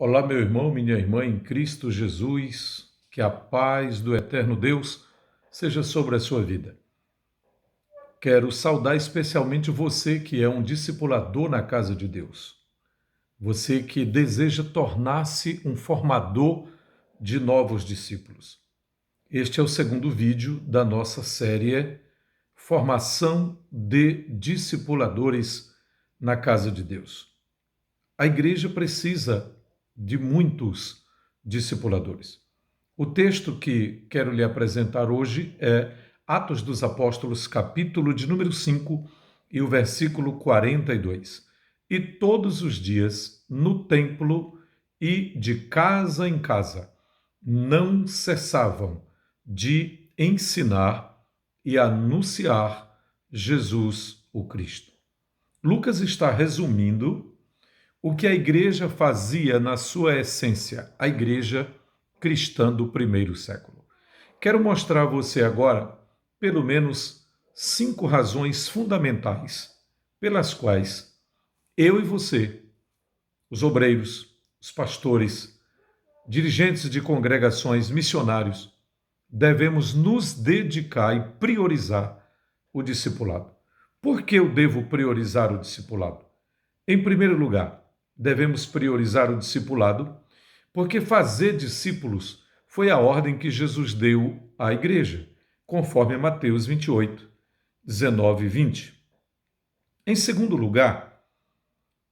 Olá, meu irmão, minha irmã em Cristo Jesus, que a paz do eterno Deus seja sobre a sua vida. Quero saudar especialmente você que é um discipulador na casa de Deus. Você que deseja tornar-se um formador de novos discípulos. Este é o segundo vídeo da nossa série Formação de Discipuladores na Casa de Deus. A igreja precisa de muitos discipuladores. O texto que quero lhe apresentar hoje é Atos dos Apóstolos, capítulo de número 5 e o versículo 42. E todos os dias, no templo e de casa em casa, não cessavam de ensinar e anunciar Jesus o Cristo. Lucas está resumindo o que a igreja fazia na sua essência, a igreja cristã do primeiro século. Quero mostrar a você agora, pelo menos, 5 razões fundamentais pelas quais eu e você, os obreiros, os pastores, dirigentes de congregações, missionários, devemos nos dedicar e priorizar o discipulado. Por que eu devo priorizar o discipulado? Em primeiro lugar, devemos priorizar o discipulado, porque fazer discípulos foi a ordem que Jesus deu à igreja, conforme Mateus 28, 19 e 20. Em segundo lugar,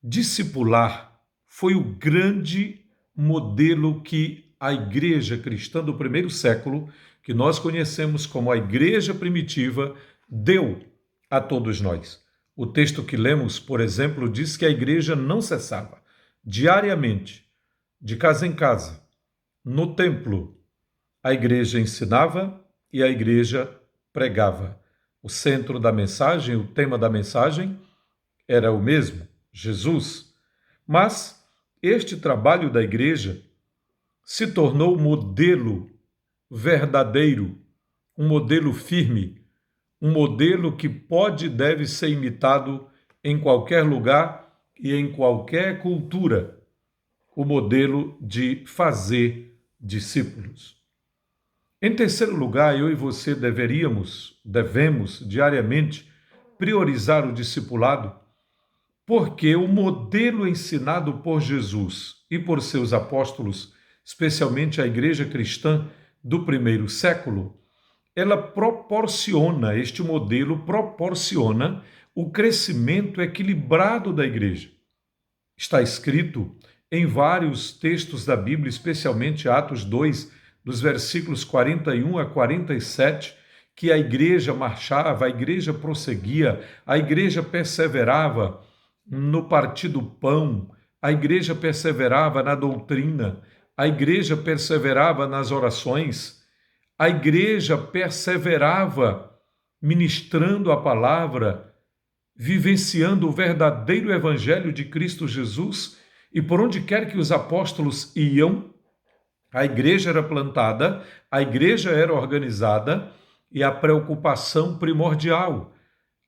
discipular foi o grande modelo que a igreja cristã do primeiro século, que nós conhecemos como a igreja primitiva, deu a todos nós. O texto que lemos, por exemplo, diz que a igreja não cessava, diariamente, de casa em casa, no templo, a igreja ensinava e a igreja pregava. O centro da mensagem, o tema da mensagem era o mesmo, Jesus. Mas este trabalho da igreja se tornou modelo verdadeiro, um modelo firme, um modelo que pode e deve ser imitado em qualquer lugar e em qualquer cultura, o modelo de fazer discípulos. Em terceiro lugar, eu e você devemos diariamente priorizar o discipulado, porque o modelo ensinado por Jesus e por seus apóstolos, especialmente a igreja cristã do primeiro século, este modelo proporciona o crescimento equilibrado da igreja. Está escrito em vários textos da Bíblia, especialmente Atos 2, dos versículos 41 a 47, que a igreja marchava, a igreja prosseguia, a igreja perseverava no partir do pão, a igreja perseverava na doutrina, a igreja perseverava nas orações, a igreja perseverava ministrando a palavra, vivenciando o verdadeiro evangelho de Cristo Jesus, e por onde quer que os apóstolos iam, a igreja era plantada, a igreja era organizada, e a preocupação primordial,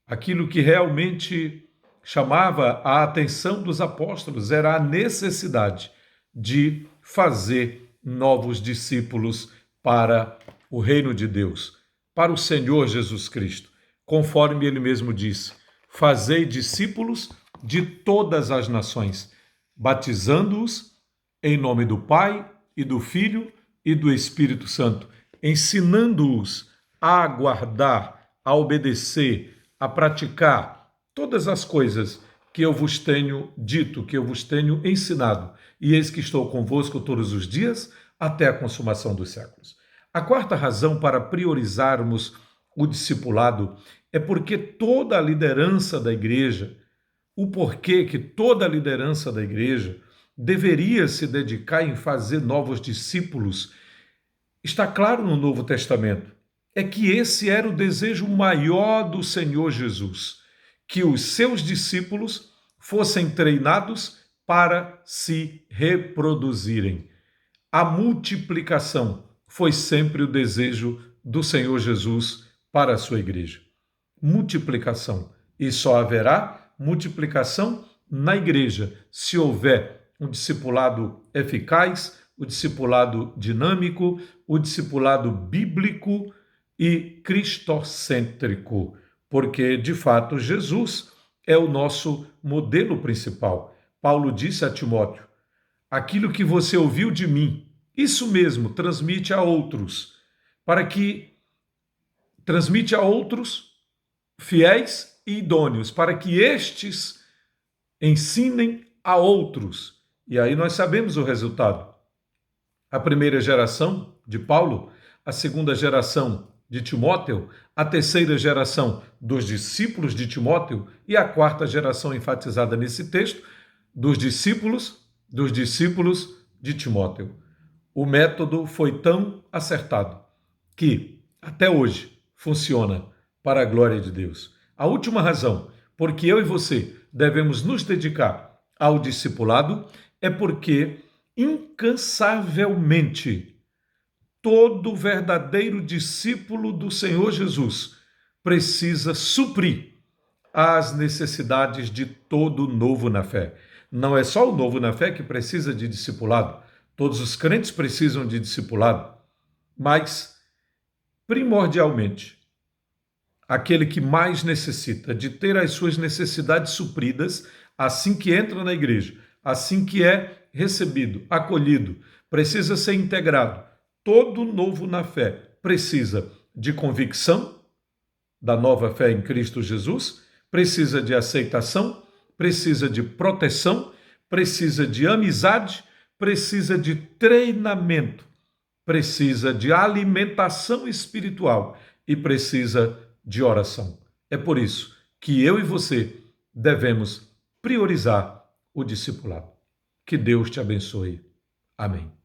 aquilo que realmente chamava a atenção dos apóstolos, era a necessidade de fazer novos discípulos para o reino de Deus, para o Senhor Jesus Cristo. Conforme ele mesmo disse, fazei discípulos de todas as nações, batizando-os em nome do Pai e do Filho e do Espírito Santo, ensinando-os a guardar, a obedecer, a praticar todas as coisas que eu vos tenho dito, que eu vos tenho ensinado. E eis que estou convosco todos os dias, até a consumação dos séculos. A quarta razão para priorizarmos o discipulado é porque toda a liderança da igreja, o porquê que toda a liderança da igreja deveria se dedicar em fazer novos discípulos, está claro no Novo Testamento. É que esse era o desejo maior do Senhor Jesus, que os seus discípulos fossem treinados para se reproduzirem. A multiplicação foi sempre o desejo do Senhor Jesus para a sua igreja. Multiplicação. E só haverá multiplicação na igreja se houver um discipulado eficaz, o discipulado dinâmico, o discipulado bíblico e cristocêntrico, porque, de fato, Jesus é o nosso modelo principal. Paulo disse a Timóteo: aquilo que você ouviu de mim, isso mesmo, transmite a outros fiéis e idôneos, para que estes ensinem a outros. E aí nós sabemos o resultado. A primeira geração de Paulo, a segunda geração de Timóteo, a terceira geração dos discípulos de Timóteo e a quarta geração enfatizada nesse texto, dos discípulos de Timóteo. O método foi tão acertado que, até hoje, funciona para a glória de Deus. A última razão por que eu e você devemos nos dedicar ao discipulado é porque, incansavelmente, todo verdadeiro discípulo do Senhor Jesus precisa suprir as necessidades de todo novo na fé. Não é só o novo na fé que precisa de discipulado. Todos os crentes precisam de discipulado. Mas, primordialmente, aquele que mais necessita de ter as suas necessidades supridas assim que entra na igreja, assim que é recebido, acolhido, precisa ser integrado. Todo novo na fé precisa de convicção da nova fé em Cristo Jesus, precisa de aceitação, precisa de proteção, precisa de amizade, precisa de treinamento, precisa de alimentação espiritual e precisa de oração. É por isso que eu e você devemos priorizar o discipulado. Que Deus te abençoe. Amém.